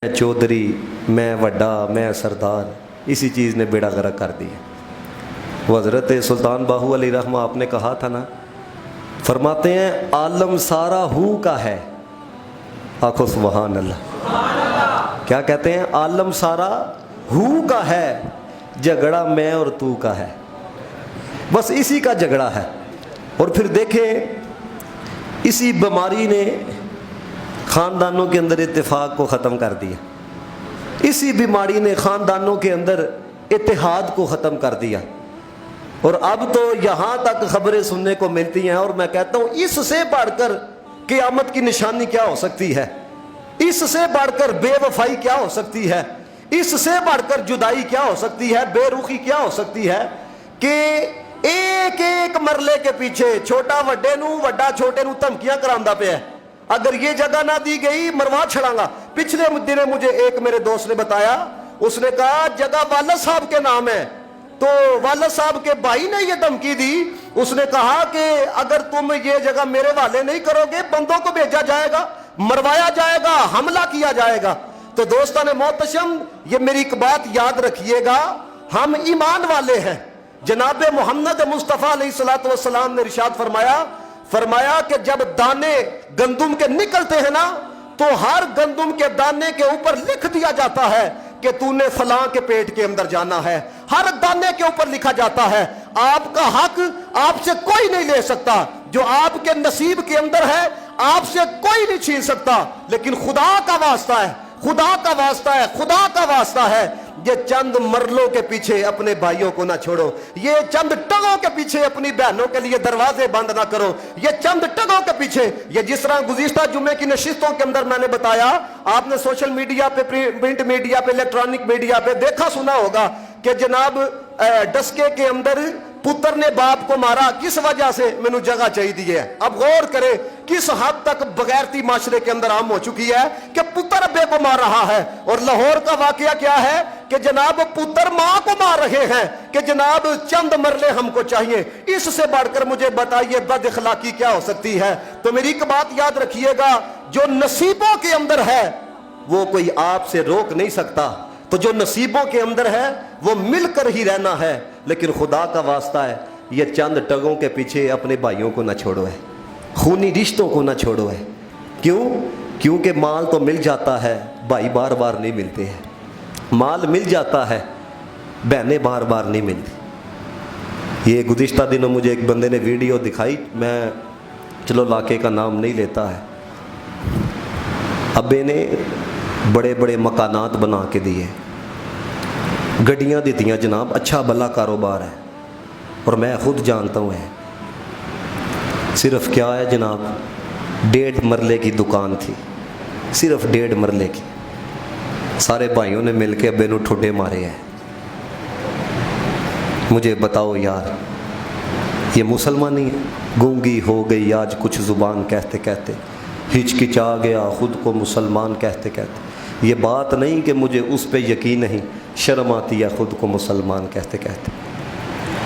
میں چودھری، میں وڈا، میں سردار، اسی چیز نے بیڑا غرق کر دیا۔ وہ حضرت سلطان باہو علیہ رحمہ آپ نے کہا تھا نا، فرماتے ہیں عالم سارا ہو کا ہے، آخو سبحان اللہ۔ کیا کہتے ہیں؟ عالم سارا ہو کا ہے، جھگڑا میں اور تو کا ہے، بس اسی کا جھگڑا ہے۔ اور پھر دیکھیں اسی بیماری نے خاندانوں کے اندر اتفاق کو ختم کر دیا، اسی بیماری نے خاندانوں کے اندر اتحاد کو ختم کر دیا۔ اور اب تو یہاں تک خبریں سننے کو ملتی ہیں، اور میں کہتا ہوں اس سے بڑھ کر قیامت کی نشانی کیا ہو سکتی ہے، اس سے بڑھ کر بے وفائی کیا ہو سکتی ہے، اس سے بڑھ کر جدائی کیا ہو سکتی ہے، بے رخی کیا ہو سکتی ہے، کہ ایک ایک مرلے کے پیچھے چھوٹا وڈے نو، وڈا چھوٹے نو دھمکیاں کراندا پیا ہے، اگر یہ جگہ نہ دی گئی مروا چھڑاں گا۔ پچھلے دن مجھے ایک میرے دوست نے بتایا، اس نے کہا جگہ والد صاحب کے نام ہے، تو والد صاحب کے بھائی نے یہ دھمکی دی، اس نے کہا کہ اگر تم یہ جگہ میرے والے نہیں کرو گے بندوں کو بھیجا جائے گا، مروایا جائے گا، حملہ کیا جائے گا۔ تو دوستان محتشم، یہ میری ایک بات یاد رکھیے گا، ہم ایمان والے ہیں۔ جناب محمد مصطفیٰ علیہ الصلوۃ والسلام نے ارشاد فرمایا کہ جب دانے گندم کے نکلتے ہیں نا، تو ہر گندم کے دانے کے اوپر لکھ دیا جاتا ہے کہ تو نے فلاں کے پیٹ کے اندر جانا ہے، ہر دانے کے اوپر لکھا جاتا ہے۔ آپ کا حق آپ سے کوئی نہیں لے سکتا، جو آپ کے نصیب کے اندر ہے آپ سے کوئی نہیں چھین سکتا، لیکن خدا کا واسطہ ہے، خدا کا واسطہ ہے، خدا کا واسطہ ہے، یہ چند مرلوں کے پیچھے اپنے بھائیوں کو نہ چھوڑو، یہ چند ٹگوں کے پیچھے اپنی بہنوں کے لیے دروازے بند نہ کرو، یہ چند ٹگوں کے پیچھے، یہ جس طرح گزشتہ جمعے کی نشستوں کے اندر میں نے بتایا، آپ نے سوشل میڈیا پہ، پرنٹ میڈیا پہ، الیکٹرانک میڈیا پہ دیکھا سنا ہوگا کہ جناب ڈسکے کے اندر پتر نے باپ کو مارا، کس وجہ سے؟ مینوں جگہ چاہیے ہے۔ اب غور کرے کس حد تک بغیرتی معاشرے کے اندر عام ہو چکی ہے کہ پتر ابے کو مار رہا ہے۔ اور لاہور کا واقعہ کیا ہے کہ جناب پتر ماں کو مار رہے ہیں کہ جناب چند مرلے ہم کو چاہیے۔ اس سے بڑھ کر مجھے بتائیے بد اخلاقی کیا ہو سکتی ہے؟ تو میری ایک بات یاد رکھیے گا، جو نصیبوں کے اندر ہے وہ کوئی آپ سے روک نہیں سکتا، تو جو نصیبوں کے اندر ہے وہ مل کر ہی رہنا ہے، لیکن خدا کا واسطہ ہے یہ چند ٹگوں کے پیچھے اپنے بھائیوں کو نہ چھوڑو ہے، خونی رشتوں کو نہ چھوڑو ہے۔ کیوں؟ کیونکہ مال تو مل جاتا ہے، بھائی بار بار نہیں ملتے ہیں، مال مل جاتا ہے، بہنیں بار بار نہیں ملتی۔ یہ گزشتہ دنوں مجھے ایک بندے نے ویڈیو دکھائی، میں چلو علاقے کا نام نہیں لیتا ہے، ابے نے بڑے بڑے مکانات بنا کے دیے، گڈیاں دیتیاں جناب، اچھا بھلا کاروبار ہے، اور میں خود جانتا ہوں ہے، صرف کیا ہے جناب، 1.5 مرلے کی دکان تھی، صرف 1.5 مرلے کی، سارے بھائیوں نے مل کے ابے نو ٹھڈے مارے ہیں۔ مجھے بتاؤ یار، یہ مسلمانی ہے؟ گونگی ہو گئی آج کچھ زبان کہتے کہتے، ہچکچا گیا خود کو مسلمان کہتے کہتے۔ یہ بات نہیں کہ مجھے اس پہ یقین نہیں، شرم آتی ہے خود کو مسلمان کہتے کہتے۔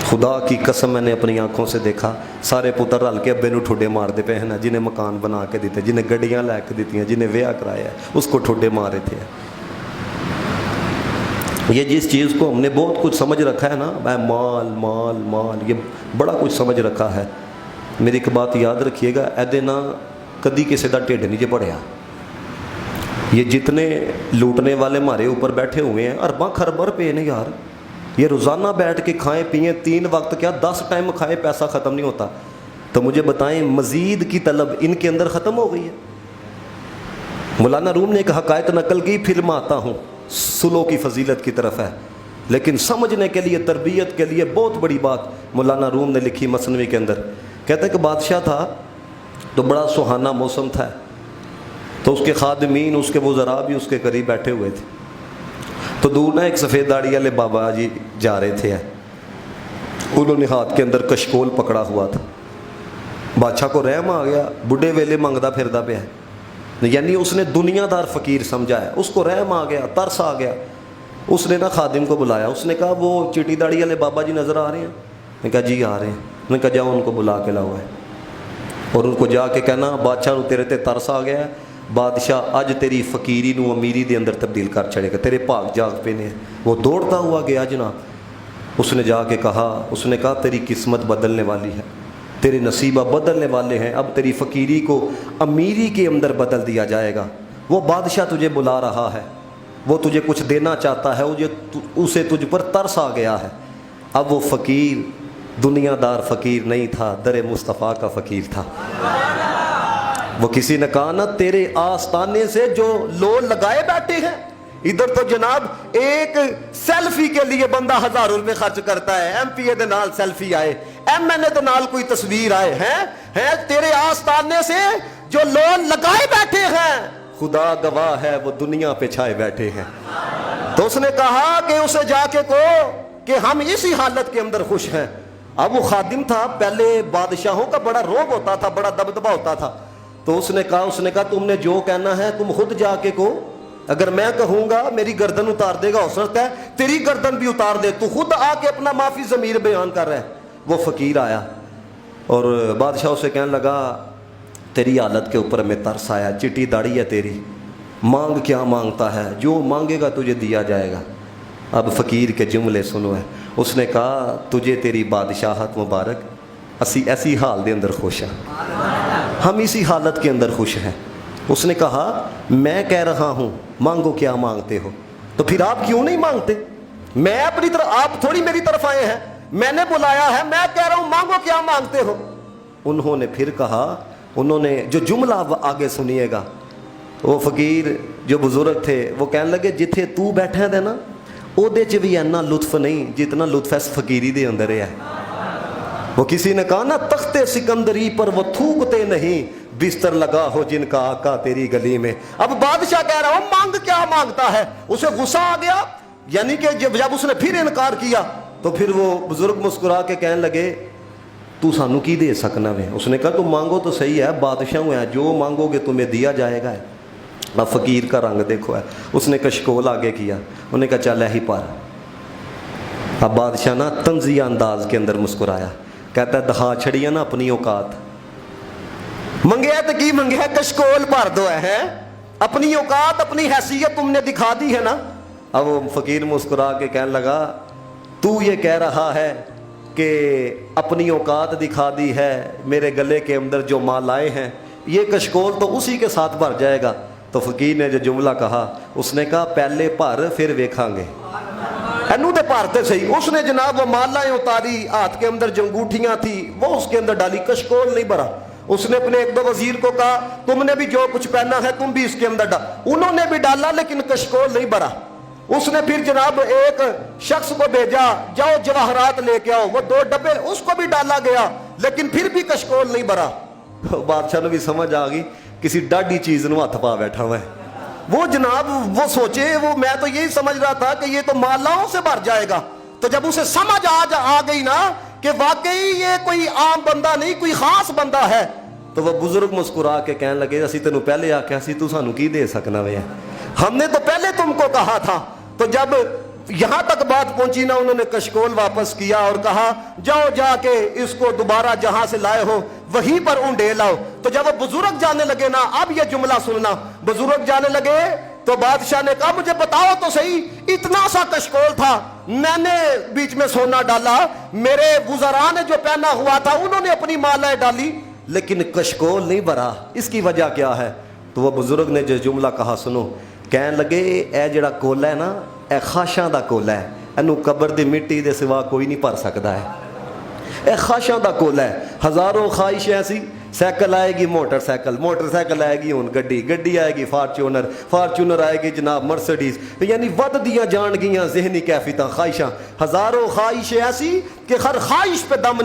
خدا کی قسم میں نے اپنی آنکھوں سے دیکھا، سارے پتر رل کے ابے نو ٹھڈے مار دے پہ ہیں، جنہیں مکان بنا کے دیتے، جنہیں گڈیاں لے کے دیتی ہیں، جنہیں ویاہ کرایا ہے، اس کو ٹھڈے مارے تھے۔ یہ جس چیز کو ہم نے بہت کچھ سمجھ رکھا ہے نا، مال مال مال، یہ بڑا کچھ سمجھ رکھا ہے۔ میری ایک بات یاد رکھیے گا، ایدے نہ کدی کسی دا ٹھڈ نہیں جے پڑیا۔ یہ جتنے لوٹنے والے ہمارے اوپر بیٹھے ہوئے ہیں، ارباں خربر پہ نہیں یار، یہ روزانہ بیٹھ کے کھائیں پئیں، 3 وقت کیا 10 ٹائم کھائیں، پیسہ ختم نہیں ہوتا۔ تو مجھے بتائیں مزید کی طلب ان کے اندر ختم ہو گئی ہے؟ مولانا روم نے ایک حقائق نقل کی، پھر میں آتا ہوں، سلو کی فضیلت کی طرف ہے، لیکن سمجھنے کے لیے، تربیت کے لیے بہت بڑی بات مولانا روم نے لکھی مثنوی کے اندر۔ کہتے ہیں کہ بادشاہ تھا تو بڑا سہانا موسم تھا، تو اس کے خادمین، اس کے وزراء بھی اس کے قریب بیٹھے ہوئے تھے، تو دور نہ ایک سفید داڑھی والے بابا جی جا رہے تھے، انہوں نے ہاتھ کے اندر کشکول پکڑا ہوا تھا۔ بادشاہ کو رحم آ گیا، بڈھے ویلے منگدا پھردا پیا ہے، یعنی اس نے دنیا دار فقیر سمجھا ہے، اس کو رحم آ گیا، ترس آ گیا۔ اس نے نا خادم کو بلایا، اس نے کہا وہ چٹی داڑھی والے بابا جی نظر آ رہے ہیں؟ نے کہا جی آ رہے ہیں۔ نے کہا جاؤ ان کو بلا کے لاؤ ہے، اور ان کو جا کے کہنا بادشاہ تیرے تے ترس آ گیا ہے، بادشاہ اج تیری فقیری نو امیری دے اندر تبدیل کر چھڑے گا, تیرے بھاگ جاگ پہ نے. وہ دوڑتا ہوا گیا جناب, اس نے جا کے کہا تیری قسمت بدلنے والی ہے, تیرے نصیبہ بدلنے والے ہیں, اب تیری فقیری کو امیری کے اندر بدل دیا جائے گا. وہ بادشاہ تجھے بلا رہا ہے, وہ تجھے کچھ دینا چاہتا ہے, اسے تجھ پر ترس آ گیا ہے. اب وہ فقیر دنیا دار فقیر نہیں تھا, در مصطفیٰ کا فقیر تھا. وہ کسی نے کہا نا تیرے آستانے سے جو لوگ لگائے بیٹھے ہیں, ادھر تو جناب ایک سیلفی کے لیے بندہ 1000 روپے خرچ کرتا ہے, ایم پی اے دے نال سیلفی آئے, ایم این اے دے نال کوئی تصویر آئے ہیں, تیرے آستانے سے جو لوگ لگائے بیٹھے ہیں, خدا گواہ ہے وہ دنیا پہ چھائے بیٹھے ہیں. تو اس نے کہا کہ اسے جا کے کہو کہ ہم اسی حالت کے اندر خوش ہیں. اب وہ خادم تھا, پہلے بادشاہوں کا بڑا روب ہوتا تھا, بڑا دبدبہ ہوتا تھا. تو اس نے کہا تم نے جو کہنا ہے تم خود جا کے کہو, اگر میں کہوں گا میری گردن اتار دے گا, ہو سکتا ہے تیری گردن بھی اتار دے, تو خود آ کے اپنا معافی ضمیر بیان کر رہا ہے. وہ فقیر آیا اور بادشاہ اسے کہنے لگا تیری حالت کے اوپر ہمیں ترس آیا, چٹی داڑھی ہے تیری, مانگ کیا مانگتا ہے, جو مانگے گا تجھے دیا جائے گا. اب فقیر کے جملے سنو ہے. اس نے کہا تجھے تیری بادشاہت مبارک, اسی ایسی حال دے اندر خوش ہیں, ہم اسی حالت کے اندر خوش ہیں. اس نے کہا میں کہہ رہا ہوں مانگو کیا مانگتے ہو, تو پھر آپ کیوں نہیں مانگتے؟ میں اپنی طرف, آپ تھوڑی میری طرف آئے ہیں, میں نے بلایا ہے, میں کہہ رہا ہوں مانگو کیا مانگتے ہو. انہوں نے پھر کہا, انہوں نے جو جملہ آگے سنیے گا, وہ فقیر جو بزرگ تھے وہ کہنے لگے جتھے تو بیٹھے دے نا او دے چ بھی اینا لطف نہیں جتنا لطف اس فقیری دے اندر ہے. وہ کسی نے کہا نا تخت سکندری پر وہ تھوکتے نہیں, بستر لگا ہو جن کا آقا تیری گلی میں. اب بادشاہ کہہ رہا ہوں مانگ کیا مانگتا ہے, اسے غصہ آ گیا, یعنی کہ جب اس نے پھر انکار کیا تو پھر وہ بزرگ مسکرا کے کہنے لگے تو سانو کی دے سکنا ہے. اس نے کہا تم مانگو تو صحیح ہے, بادشاہ ہے, جو مانگو گے تمہیں دیا جائے گا. اب فقیر کا رنگ دیکھو ہے, اس نے کشکول آگے کیا, انہوں نے کہا چل ہی پار. اب بادشاہ نا طنزیہ انداز کے اندر مسکرایا, کہتا ہے دکھا چھڑی ہے نا اپنی اوقات, منگیا تو کی منگیا, کشکول بھر دو ہے, اپنی اوقات اپنی حیثیت تم نے دکھا دی ہے نا. اب وہ فقیر مسکرا کے کہنے لگا تو یہ کہہ رہا ہے کہ اپنی اوقات دکھا دی ہے, میرے گلے کے اندر جو مال آئے ہیں یہ کشکول تو اسی کے ساتھ بھر جائے گا. تو فقیر نے جو جملہ کہا, اس نے کہا پہلے بھر پھر ویکھاں گے. اینو تے پارتے صحیح. اس نے جناب وہ مالائیں اتاری, ہاتھ کے اندر جنگوٹیاں تھی وہ اس کے اندر ڈالی, کشکول نہیں بھرا. اس نے اپنے ایک دو وزیر کو کہا تم نے بھی جو کچھ پہنا ہے تم بھی اس کے اندر ڈال, انہوں نے بھی ڈالا لیکن کشکول نہیں بھرا. اس نے پھر جناب ایک شخص کو بھیجا, جاؤ جواہرات لے کے آؤ, وہ 2 ڈبے, اس کو بھی ڈالا گیا لیکن پھر بھی کشکول نہیں بھرا. بادشاہ نے بھی سمجھ آ گئی کسی ڈاڈی چیز نو ہاتھ پا بیٹھا ہوا ہے. وہ جناب وہ سوچے, وہ میں تو یہی سمجھ رہا تھا کہ یہ تو مالاؤں سے بھر جائے گا. تو جب اسے سمجھ آ گئی نا کہ واقعی یہ کوئی عام بندہ نہیں, کوئی خاص بندہ ہے, تو وہ بزرگ مسکرا کے کہنے لگے اسی تینوں پہلے آکھیا سی تو سانو کی دے سکنا وے, ہم نے تو پہلے تم کو کہا تھا. تو جب یہاں تک بات پہنچی نا, انہوں نے کشکول واپس کیا اور کہا جاؤ جا کے اس کو دوبارہ جہاں سے لائے ہو وہیں پر اونڈے لاؤ. تو جب وہ بزرگ جانے لگے نا, اب یہ جملہ سننا, بزرگ جانے لگے تو بادشاہ نے کہا مجھے بتاؤ تو صحیح, اتنا سا کشکول تھا, میں نے بیچ میں سونا ڈالا, میرے وزراء نے جو پہنا ہوا تھا انہوں نے اپنی مالائیں ڈالی لیکن کشکول نہیں بھرا, اس کی وجہ کیا ہے؟ تو وہ بزرگ نے جو جملہ کہا سنو, کہنے لگے اے جڑا کولا ہے نا اے خاشاں دا کولا ہے, اینو قبر دی مٹی دے سوا کوئی نہیں بھر سکتا ہے. اے خاشاں دا کولا ہے, ہزاروں خواہش ایسی, سائیکل آئے گی موٹر سائیکل, موٹر سائیکل آئے گی ہن گڈی, گڈی آئے گی فارچونر, فارچونر آئے گی جناب مرسڈیز, یعنی ود دیاں جان گیاں ذہنی کیفیتاں خواہشاں, ہزاروں خواہش ایسی کہ ہر خواہش پہ دم